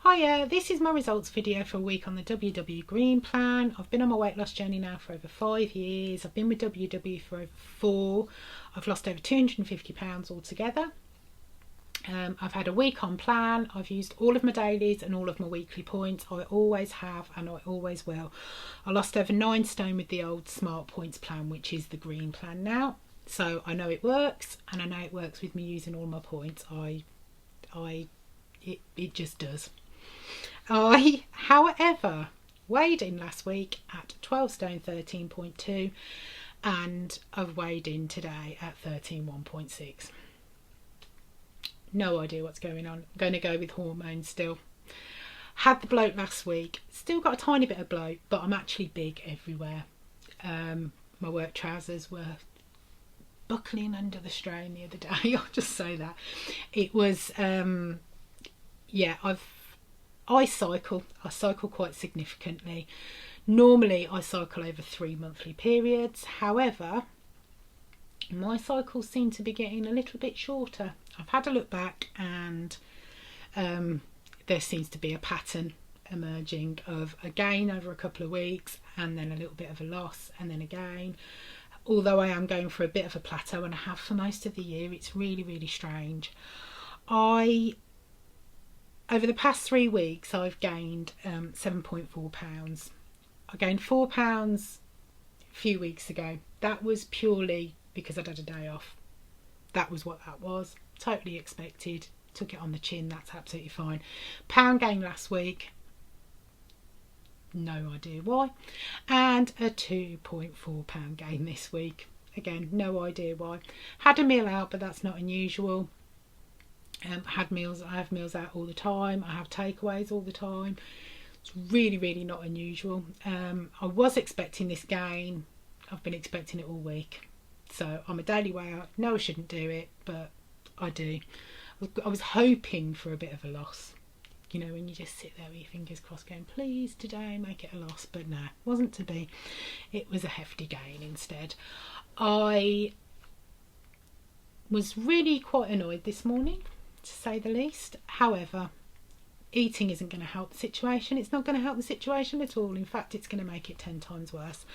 Hiya, this is my results video for a week on the WW Green Plan. I've been on my weight loss journey now for over 5 years. I've been with WW for over 4. I've lost over £250 altogether. I've had a week on plan. I've used all of my dailies and all of my weekly points. I always have and I always will. I lost over 9 stone with the old Smart Points plan, which is the Green Plan now. So I know it works, and I know it works with me using all my points. It just does. I, however, weighed in last week at 12 stone 13.2 and I've weighed in today at 13.1.6. No idea what's going on. I'm going to go with hormones still. Had the bloat last week. Still got a tiny bit of bloat, but I'm actually big everywhere. My work trousers were buckling under the strain the other day. I'll just say that. It was, I cycle quite significantly. Normally I cycle over 3 monthly periods. However, my cycles seem to be getting a little bit shorter. I've had a look back and there seems to be a pattern emerging of a gain over a couple of weeks and then a little bit of a loss and then a gain. Although I am going for a bit of a plateau, and I have for most of the year. It's really, really strange. Over the past 3 weeks, I've gained 7.4 pounds. I gained 4 pounds a few weeks ago. That was purely because I'd had a day off. That was what that was. Totally expected. Took it on the chin. That's absolutely fine. Pound gain last week. No idea why. And a 2.4 pound gain this week. Again, no idea why. Had a meal out, but that's not unusual. I have meals out all the time. I have takeaways all the time. It's really, really not unusual. I was expecting this gain. I've been expecting it all week. So I'm a daily weigh out. No, I shouldn't do it, but I do. I was hoping for a bit of a loss. You know, when you just sit there with your fingers crossed going, please today make it a loss. But no, wasn't to be. It was a hefty gain instead. I was really quite annoyed this morning, to say the least. However, eating isn't going to help the situation. It's not going to help the situation at all. In fact, it's going to make it 10 times worse.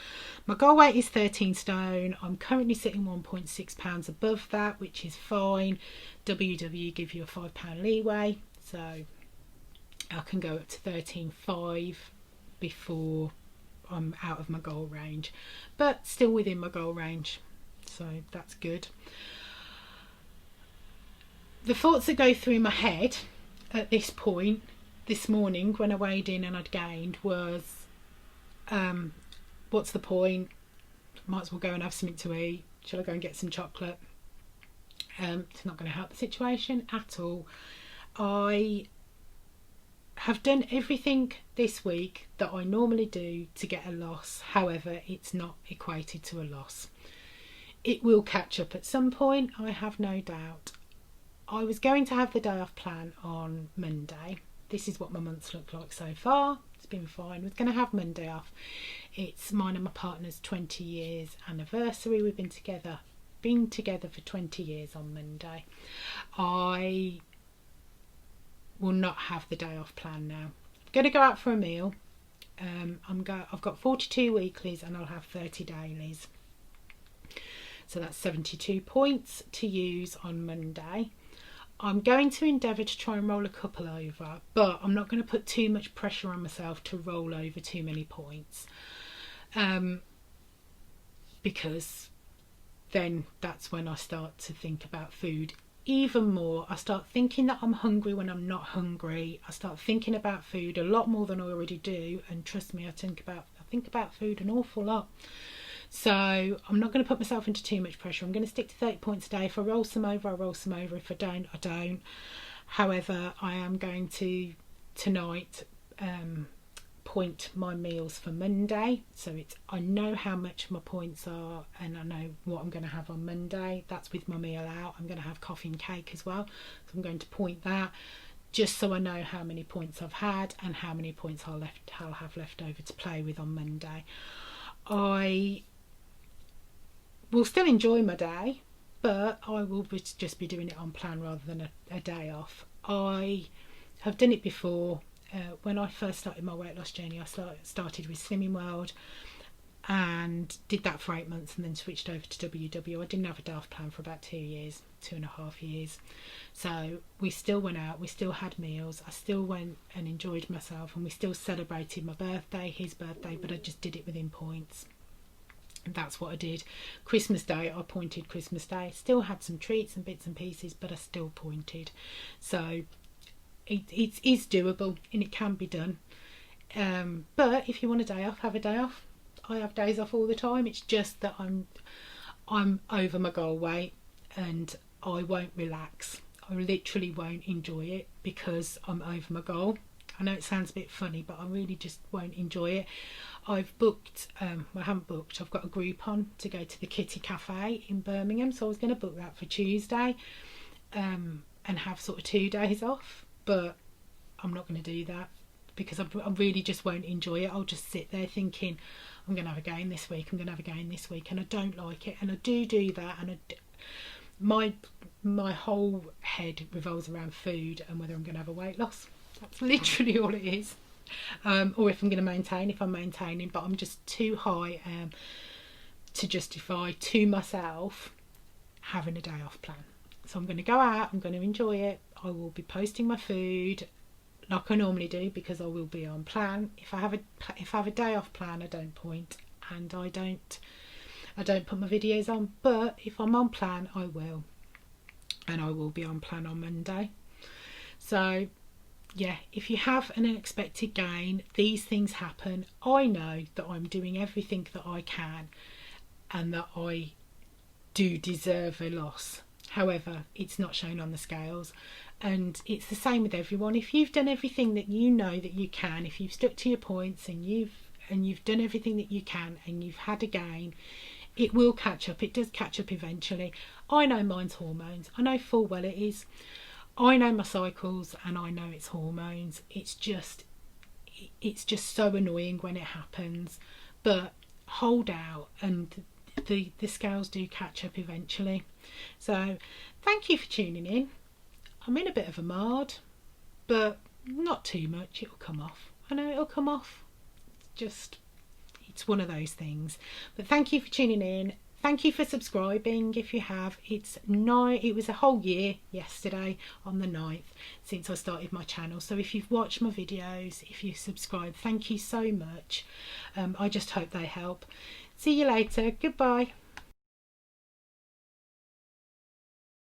My goal weight is 13 stone. I'm currently sitting 1.6 pounds above that, which is fine. WW give you a £5 leeway, so I can go up to 13.5 before I'm out of my goal range, but still within my goal range, so that's good. The thoughts that go through my head at this point, this morning when I weighed in and I'd gained, was what's the point? Might as well go and have something to eat. Shall I go and get some chocolate? It's not going to help the situation at all. I have done everything this week that I normally do to get a loss. However, it's not equated to a loss. It will catch up at some point, I have no doubt. I was going to have the day off plan on Monday. This is what my months look like so far. It's been fine. We're going to have Monday off. It's mine and my partner's 20 years anniversary. We've been together for 20 years on Monday. I will not have the day off plan now. I'm going to go out for a meal. I've got 42 weeklies and I'll have 30 dailies. So that's 72 points to use on Monday. I'm going to endeavour to try and roll a couple over, but I'm not going to put too much pressure on myself to roll over too many points, because then that's when I start to think about food even more. I start thinking that I'm hungry when I'm not hungry. I start thinking about food a lot more than I already do, and trust me, I think about food an awful lot. So I'm not going to put myself into too much pressure. I'm going to stick to 30 points a day. If I roll some over, I roll some over. If I don't, I don't. However, I am going to tonight point my meals for Monday. So I know how much my points are and I know what I'm going to have on Monday. That's with my meal out. I'm going to have coffee and cake as well. So I'm going to point that just so I know how many points I've had and how many points I'll have left over to play with on Monday. I will still enjoy my day, but I will just be doing it on plan rather than a day off. I have done it before when I first started my weight loss journey, I started with Slimming World and did that for 8 months and then switched over to WW. I didn't have a day off plan for about 2 years, 2.5 years. So we still went out, we still had meals, I still went and enjoyed myself, and we still celebrated my birthday, his birthday, but I just did it within points. And that's what I did. Christmas Day, I pointed Christmas Day. Still had some treats and bits and pieces, but I still pointed. So it is doable and it can be done. But if you want a day off, have a day off. I have days off all the time. It's just that I'm over my goal weight and I won't relax. I literally won't enjoy it because I'm over my goal. I know it sounds a bit funny, but I really just won't enjoy it. I've booked, I haven't booked, I've got a Groupon to go to the Kitty Cafe in Birmingham, so I was going to book that for Tuesday and have sort of 2 days off, but I'm not going to do that because I really just won't enjoy it. I'll just sit there thinking, I'm going to have a game this week, I'm going to have a game this week, and I don't like it, and I do that, and my whole head revolves around food and whether I'm going to have a weight loss. That's literally all it is. Or if I'm going to maintain, if I'm maintaining, but I'm just too high to justify to myself having a day off plan. So I'm going to go out, I'm going to enjoy it, I will be posting my food like I normally do because I will be on plan. If I have a day off plan, I don't point, and I don't put my videos on, but if I'm on plan, I will, and I will be on plan on Monday. So yeah, if you have an unexpected gain, these things happen. I know that I'm doing everything that I can and that I do deserve a loss. However, it's not shown on the scales, and it's the same with everyone. If you've done everything that you know that you can, if you've stuck to your points and you've done everything that you can and you've had a gain, it will catch up. It does catch up eventually. I know mine's hormones. I know full well it is. I know my cycles and I know it's hormones. It's just so annoying when it happens, but hold out and the scales do catch up eventually. So thank you for tuning in. I'm in a bit of a marde, but not too much. It'll come off. I know it'll come off. It's one of those things. But thank you for tuning in. Thank you for subscribing if you have. It was a whole year yesterday on the 9th since I started my channel. So if you've watched my videos, if you subscribe, thank you so much. I just hope they help. See you later. Goodbye.